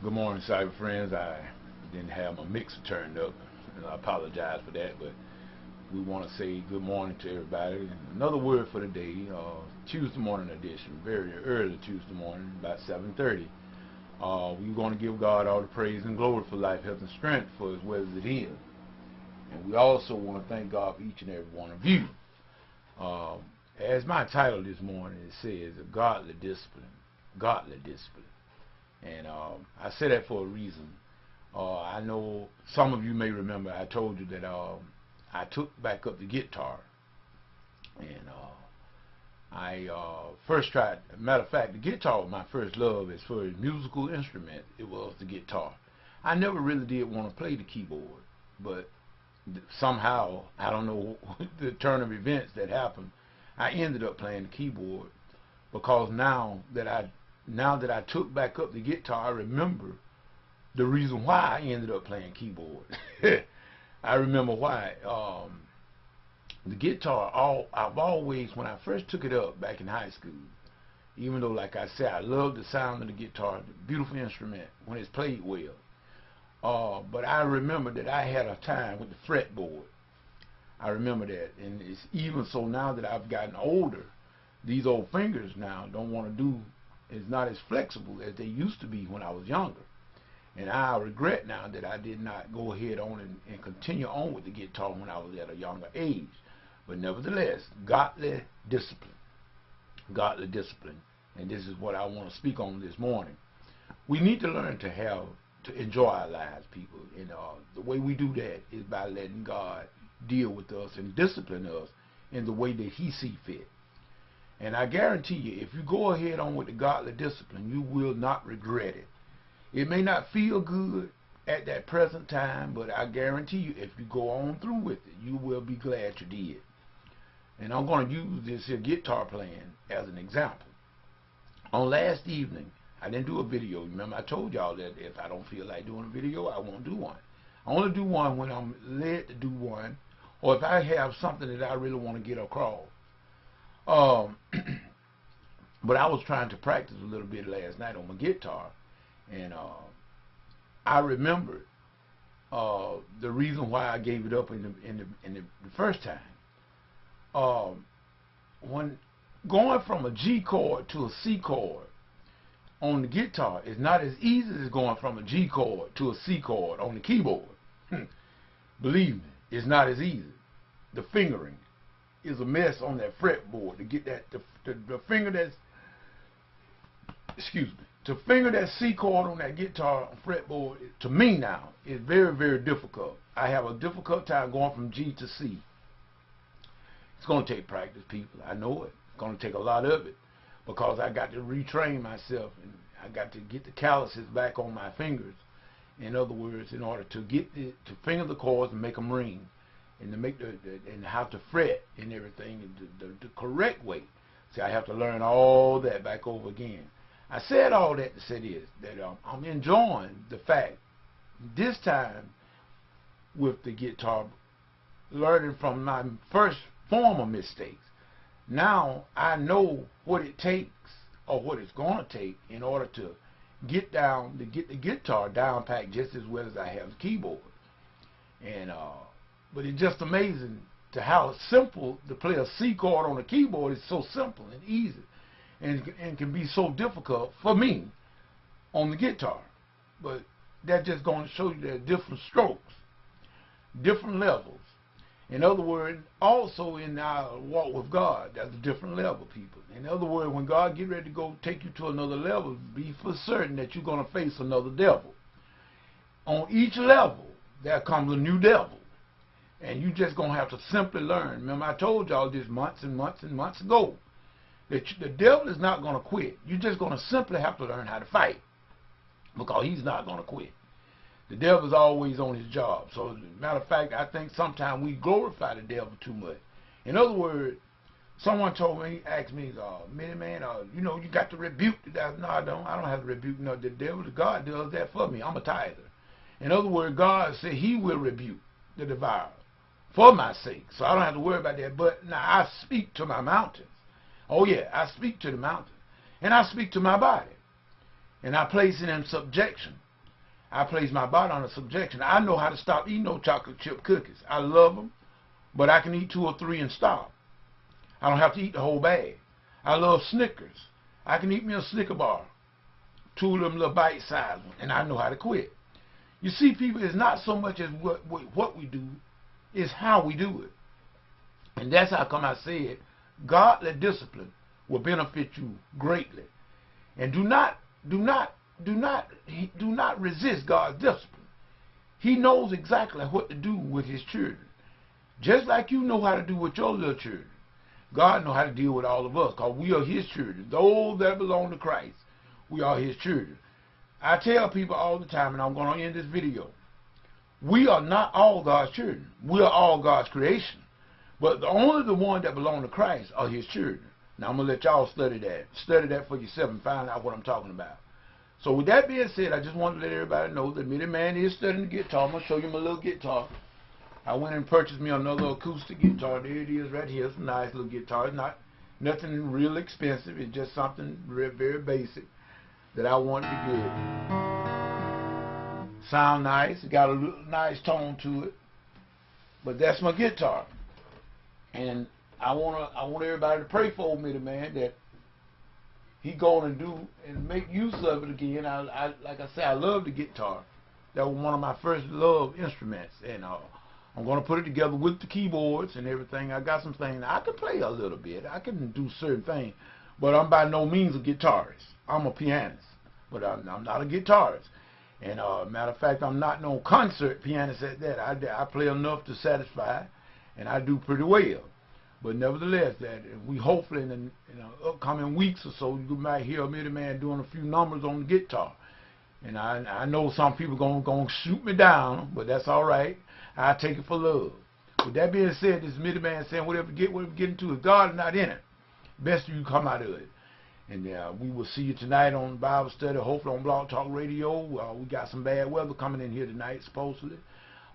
Good morning, cyber friends. I didn't have my mixer turned up, and I apologize for that. But we want to say good morning to everybody. Another word for the day, Tuesday morning edition, very early Tuesday morning, about 7:30. We're going to give God all the praise and glory for life, health, and strength for as well as it is. And we also want to thank God for each and every one of you. As my title this morning, it says, a godly discipline. Godly discipline. And I say that for a reason. I know some of you may remember I told you that I took back up the guitar. And I first tried, matter of fact, the guitar was my first love as far as musical instrument. It was the guitar. I never really did want to play the keyboard, but somehow, I don't know the turn of events that happened, I ended up playing the keyboard because now that I took back up the guitar, I remember the reason why I ended up playing keyboard. I remember why. The guitar, I've always, when I first took it up back in high school, even though, like I said, I love the sound of the guitar, the beautiful instrument when it's played well. But I remember that I had a time with the fretboard. I remember that, and it's even so now that I've gotten older, these old fingers now don't want to do, it's not as flexible as they used to be when I was younger. And I regret now that I did not go ahead on and continue on with the guitar when I was at a younger age. But nevertheless, godly discipline. Godly discipline. And this is what I want to speak on this morning. We need to learn to enjoy our lives, people. And the way we do that is by letting God deal with us and discipline us in the way that He sees fit. And I guarantee you, if you go ahead on with the godly discipline, you will not regret it. It may not feel good at that present time, but I guarantee you, if you go on through with it, you will be glad you did. And I'm going to use this here guitar playing as an example. On last evening, I didn't do a video. Remember, I told y'all that if I don't feel like doing a video, I won't do one. I only do one when I'm led to do one, or if I have something that I really want to get across. But I was trying to practice a little bit last night on my guitar, and I remembered the reason why I gave it up in the first time. When going from a G chord to a C chord on the guitar is not as easy as going from a G chord to a C chord on the keyboard. Believe me, it's not as easy. The fingering is a mess on that fretboard to get that the finger that's, excuse me, to finger that C chord on that guitar on fretboard, to me now, is very, very difficult. I have a difficult time going from G to C. It's going to take practice, people. I know it. It's going to take a lot of it because I got to retrain myself, and I got to get the calluses back on my fingers. In other words, in order to get to finger the chords and make them ring, and to make and how to fret and everything the correct way. See, I have to learn all that back over again. I said all that to say this, that I'm enjoying the fact this time with the guitar, learning from my first former mistakes. Now I know what it takes, or what it's going to take, in order to get the guitar down packed just as well as I have the keyboard. And but it's just amazing to how simple to play a C chord on a keyboard is. So simple and easy, and can be so difficult for me on the guitar. But that's just going to show you there are different strokes, different levels. In other words, also in our walk with God, there's a different level, people. In other words, when God get ready to go take you to another level, be for certain that you're going to face another devil. On each level, there comes a new devil. And you just going to have to simply learn. Remember, I told y'all this months and months and months ago, that the devil is not going to quit. You're just going to simply have to learn how to fight, because he's not going to quit. The devil's always on his job. So, matter of fact, I think sometimes we glorify the devil too much. In other words, someone told me, asked me, Many Man, you know, you got to rebuke the devil. No, I don't. I don't have to rebuke the devil. God does that for me. I'm a tither. In other words, God said He will rebuke the devourer for my sake. So I don't have to worry about that. But now I speak to my mountains. Oh yeah, I speak to the mountains. And I speak to my body. And I place it in subjection. I place my body under subjection. I know how to stop eating no chocolate chip cookies. I love them, but I can eat 2 or 3 and stop. I don't have to eat the whole bag. I love Snickers. I can eat me a Snicker bar, 2 of them little bite-sized ones, and I know how to quit. You see, people, it's not so much as what we do, it's how we do it. And that's how come I said godly discipline will benefit you greatly. And do not resist God's discipline. He knows exactly what to do with his children. Just like you know how to do with your little children. God knows how to deal with all of us, because we are his children. Those that belong to Christ, we are his children. I tell people all the time, and I'm going to end this video, we are not all God's children. We are all God's creation. But only the ones that belong to Christ are his children. Now, I'm going to let y'all study that. Study that for yourself and find out what I'm talking about. So with that being said, I just want to let everybody know that Mitty Man is studying the guitar. I'm going to show you my little guitar. I went and purchased me another acoustic guitar. There it is right here. It's a nice little guitar. It's not nothing real expensive. It's just something very basic that I wanted to get. Sound nice. It got a little nice tone to it. But that's my guitar. And I want everybody to pray for me, man, that he going to do and make use of it again. I like I said, I love the guitar. That was one of my first love instruments, and I'm going to put it together with the keyboards and everything. I got some things. I can play a little bit. I can do certain things, but I'm by no means a guitarist. I'm a pianist, but I'm not a guitarist. And matter of fact, I'm not no concert pianist at that. I play enough to satisfy, and I do pretty well. But nevertheless, that we hopefully in the upcoming weeks or so, you might hear Mitty Man doing a few numbers on the guitar. And I know some people gonna shoot me down, but that's all right. I take it for love. With that being said, this Mitty Man saying whatever we get into, if God is not in it, best of you come out of it. And we will see you tonight on Bible study, hopefully on Blog Talk Radio. We got some bad weather coming in here tonight, supposedly.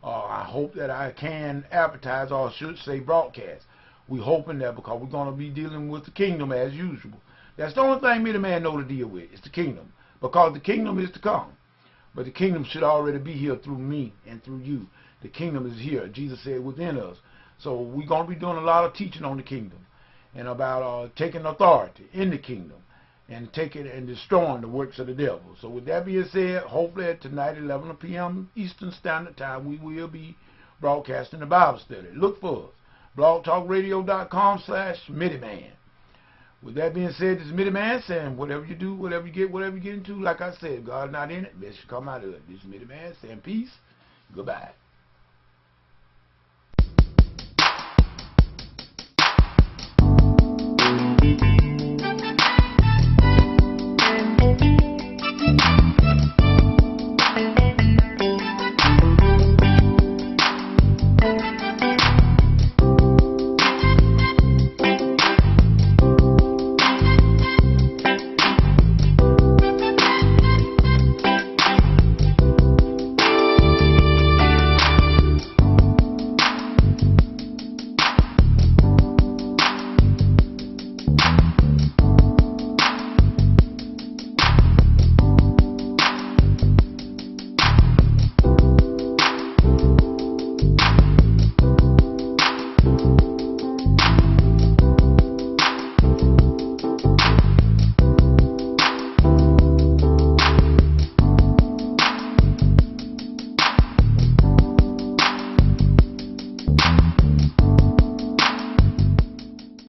I hope that I can advertise, or I should say broadcast. We're hoping that, because we're going to be dealing with the kingdom as usual. That's the only thing Mitty Man know to deal with, is the kingdom. Because the kingdom is to come. But the kingdom should already be here through me and through you. The kingdom is here. Jesus said within us. So we're going to be doing a lot of teaching on the kingdom. And about taking authority in the kingdom. And taking and destroying the works of the devil. So with that being said, hopefully tonight 11 p.m. Eastern Standard Time, we will be broadcasting the Bible study. Look for us. blogtalkradio.com/MittyMan. With that being said, this is Mitty Man saying whatever you do, whatever you get into, like I said, God not in it, best you come out of it. This is Mitty Man saying peace, goodbye.